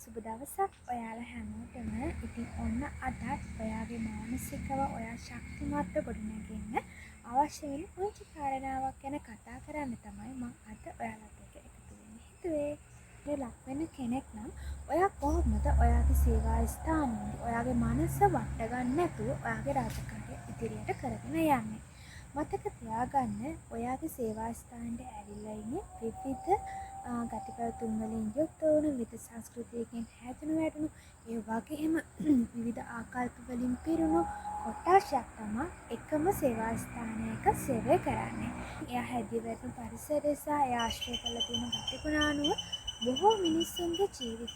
සුබ දවසක් ඔයාලා හැමෝටම. ඉතින් ඔන්න අදත් ඔයාගේ මානසිකව ඔයා ශක්තිමත්ව ගොඩනගන්න අවශ්‍ය වෙන පුංචි කාරණාවක් ගැන කතා කරන්න තමයි මම අද ඔයාලත් එක්ක එකතු වෙන්න හිතුවේ. මේ ලක් වෙන කෙනෙක් නම් ඔයා කොහොමද ඔයාගේ සේවා ස්ථානයේ ඔයාගේ මනස වට ගන්න නැතුව ඔයාගේ රාජකාරිය ඉදිරියට කරගෙන යන්නේ. මතක තියාගන්න ඔයාගේ සේවා ස්ථානයට ඇවිල්ලා ඉන්නේ විවිධ ගතිපැවතුම් වලින් යුක්ත වුණු විවිධ සංස්කෘතියකින් හැදුණු වැටුණු ඒ වගේම විවිධ ආකල්ප වලින් පිරුණු කොටසක් තමයි එකම සේවා ස්ථානයක සේවය කරන්නේ. එයා හැදී වැටුණු පරිසරය සහ එයා ආශ්‍රය කරලා තියෙන ගතිගුණ අනුව බොහෝ මිනිස්සුන්ගේ ජීවිත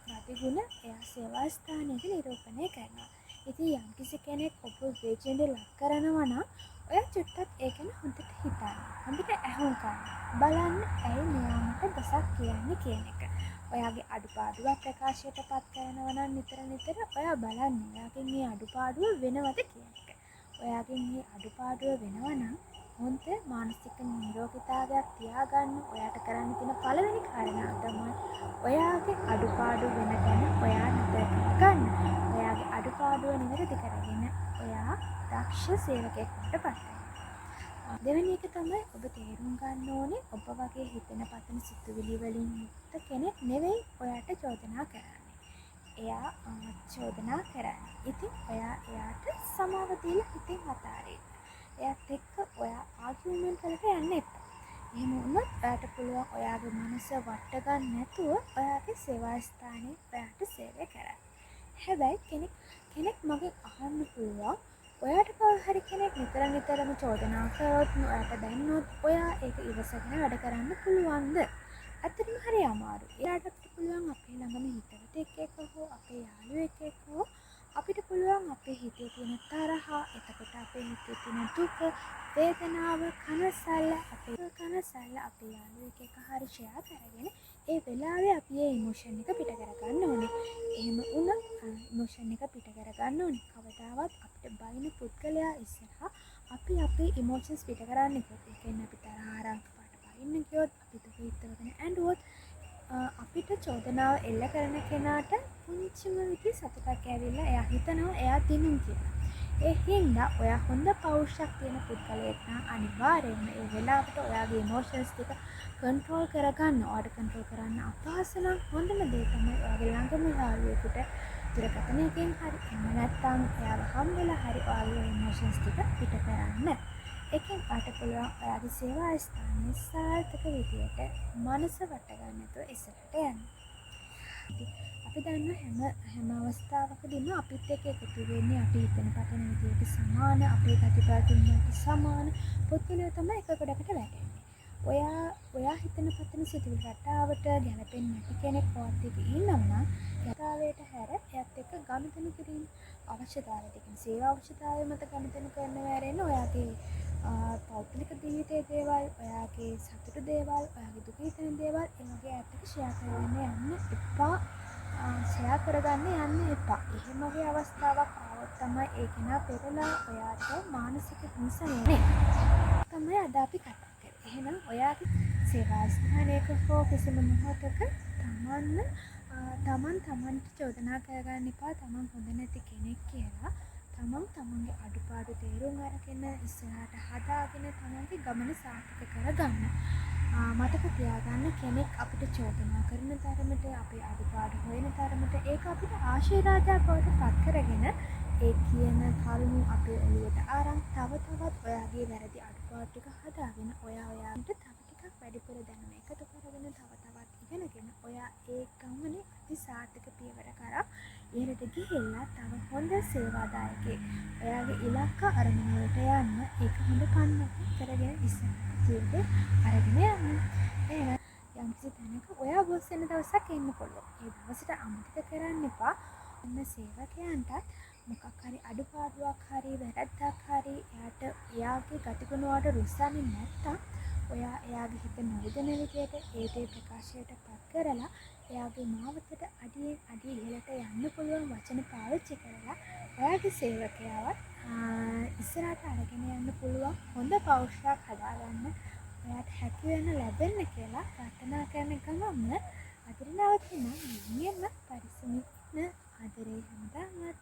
ගතිගුණ එයා සේවා ස්ථානයක නිරූපණය කරනවා. ඉතින් යම්කිසි කෙනෙක් ඔබ විවේචනයට ලක් කරනවා නම් ඔයා චුට්ටක් ඒ ගැන හොඳට හිතන්න. හොඳට ඇහුම්කන් බලන්න ඇයි මෙයා මට දොසක් කියන්නේ කියන එක. ඔයාගේ අඩුපාඩුවක් ප්‍රකාශයට පත් කරනවා නම් නිතර ඔයා බලන්න ඔයාගෙන් මේ අඩුපාඩුව වෙනවද කියන එක. ඔයාගෙන් මේ අඩුපාඩුව වෙනවා නම් හොඳ මානසික නිරෝගීතාවයක් තියාගන්න ඔයාට කරන්න තියෙන පළවෙනි කාරණාව තමයි ඔයාගේ අඩුපාඩු වෙන ගැන ඔයා නතර කරගන්න. ඔයාගේ අඩුපාඩුව නිවැරදි කරගෙන ඔයා දක්ෂ සේවකයෙක් වඩ පත් වෙනවා. දෙවෙනි එක තමයි ඔබ තේරුම් ගන්න ඕනේ ඔබ වගේ හිතෙන පතන සිතුවිලි වලින් යුක්ත කෙනෙක් නෙවෙයි ඔයාට චෝදනා කරන්නේ. එයා චෝදනා කරන්නේ. ඉතින් ඔයා එයාට සමාව දීලා හිතින් අතාරින්න. එයාත් එක්ක ඔයා ආගියුමන්ට් වලට යන්න එපා. එහෙම වුණොත් ඔයාට පුළුවන් ඔයාගේ මනස වට ගන්න නැතුව ඔයාගේ සේවා ස්ථානයේ ඔයාට සේවය කරන්න. හැබැයි කෙනෙක් මගෙන් අහන්න පුළුවන් ඔයාට කවුරු හරි කෙනෙක් නිතරම චෝදනා කරොත් ඔයාට දැන්නොත් ඔයා ඒක ඉවසගෙන වැඩ කරන්න පුළුවන්ද? ඇත්තටම හරි අමාරුයි. එයාට පුළුවන් අපේ ළඟම හිතවතෙක් එක්ක හෝ අපේ යාළුවෙක් එක්ක හෝ අපිට පුළුවන් අපේ හිතේ තියෙන තරහ, එතකොට අපේ හිතේ තියෙන දුක, වේදනාව, කනසල්ල අපේ යාළුවෙක් එක්ක හරි ෂෙයා කරගෙන ඒ වෙලාවේ අපි ඒ ඉමෝෂන් එක පිට කරගන්න ඕනේ. එහෙම වුණොත් ඉමෝෂන් එක පිට කරගන්න ඕනේ. කවදාවත් අපිට බයින පුද්ගලයා ඉස්සරහා අපි අපේ ඉමෝෂන්ස් පිට කරන්නේ කොහොමද? ඒ කියන්නේ අපි තරහ ආරංක පාට බයින්න කියොත් අපි දුක හිතවගෙන ඇඬුවොත් අපිට චෝදනාව එල්ල කරන කෙනාට පුංචිම විදිහේ සතුටක් ඇවිල්ලා එයා හිතනවා එයා දිනුම් කියලා. ඒ හින්දා ඔයා හොඳ පෞරුෂයක් තියෙන පුද්ගලයෙක් නම් අනිවාර්යයෙන්ම ඒ වෙලාවට ඔයාගේ ඉමෝෂන්ස් ටික කන්ට්‍රෝල් කරගන්න. ඔයාට කන්ට්‍රෝල් කරන්න අපහසු නම් හොඳම දේ තමයි ඔයාගේ ළඟම යාළුවෙකුට දුරකථනයකින් හරි එහෙම නැත්නම් එයාව හම්බෙලා හරි ඔයාගේ ඉමෝෂන්ස් ටික පිට කරන්න. එකෙන් ඔයාට පුළුවන් ඔයාගේ සේවා ස්ථානයේ සාර්ථක විදියට මනස වට ගන්න නැතුව ඉස්සරහට යන්න. අපි දන්න හැම අවස්ථාවකදීම අපිත් එක්ක එකතු වෙන්නේ අපි හිතන පතන විදියට සමාන, අපේ ගතිපැවතුම් වලට සමාන පුද්ගලයෝ තමයි එක ගොඩකට වැටෙන්නේ. ඔයා හිතන පතන සිතුවිලි රටාවට ගැලපෙන්නේ නැති කෙනෙක් වත් එක්ක ඉන්නවා නම් යථාර්ථයට හැර එයත් එක්ක ගනුදෙනු කිරීම අවශ්‍යතාවය දෙකෙන් සේවා අවශ්‍යතාවය මත ගනුදෙනු කරන වැරෙන්න ඔයාගේ පෞද්ගලික ජීවිතයේ දේවල්, ඔයාගේ සතුටු දේවල්, ඔයාගේ දුක හිතෙන දේවල් ඒ වගේ ඇත්තට ෂෙයා කරන්න යන්න එපා. ෂෙයා කරගන්න යන්න එපා. එහෙම වගේ අවස්ථාවක් ආවොත් තමයි ඒ කෙනා පෙරලා ඔයාට මානසික හිංස වෙන්නේ. තමයි අද අපි කතා කරන්නේ. එහෙනම් ඔයාගේ සේවා ස්ථානයක හෝ කිසිම මොහොතක තමන්ට චෝදනා කරගන්න එපා. තමන් හොඳ නැති කෙනෙක් කියලා. තමන්ගේ අඩුපාඩු තේරුම් අරගෙන ඉස්සරහට හදාගෙන තමන්ගේ ගමන සාර්ථක කරගන්න. මතක තියාගන්න කෙනෙක් අපිට චෝදනා කරන තරමට අපේ අඩුපාඩු හොයන තරමට ඒක අපිට ආශිර්වාදයක් බවට පත් කරගෙන ඒ කියන කරුණු අපේ ඔළුවට අරන් තව තවත් ඔයාගේ වැරදි අඩුපාඩු ටික හදාගෙන ඔයාට තව ටිකක් වැඩිපුර දැනුම එකතු කරගෙන තව තවත් ඉගෙනගෙන ඔයා ඒ ගමනේ අතිසාර්ථක පියවර කරා ඉහළට ගිහිල්ලා තව හොඳ සේවාදායකයෙක් ඔයාගේ ඉලක්ක අරමුණ වලට යන්න ඒක හොඳ කන්නක් කරගෙන ඉස්සරහට ජීවිතේ අරගෙන යන්න. එහෙනම් යම්කිසි තැනක ඔයා බොස් වෙන දවසක් එන්න පුළුවන්. ඒ දවසට අමතක කරන්න එපා. ඔන්න සේවකයන්ටත් මොකක් හරි අඩුපාඩුවක් හරි වැරද්දක් හරි එයාගේ ගතිගුණ වලට රුස්සන්නේ නැත්තම් ඔයා එයාගේ හිත නොරිදෙන විදියට ඒ දේ ප්‍රකාශයට පත් කරලා එයාගේ මාවතට අඩිය ඉහළට යන්න පුළුවන් වචන පාවිච්චි කරලා ඔයාගේ සේවකයාවත් ඉස්සරහට අරගෙන යන්න පුළුවන් හොඳ පෞරුෂයක් හදාගන්න ඔයාට හැකි වෙන ලැබෙන්න කියලා ප්‍රාර්ථනා කරන ගමන්ම අදිරි නවතිනවා. banget.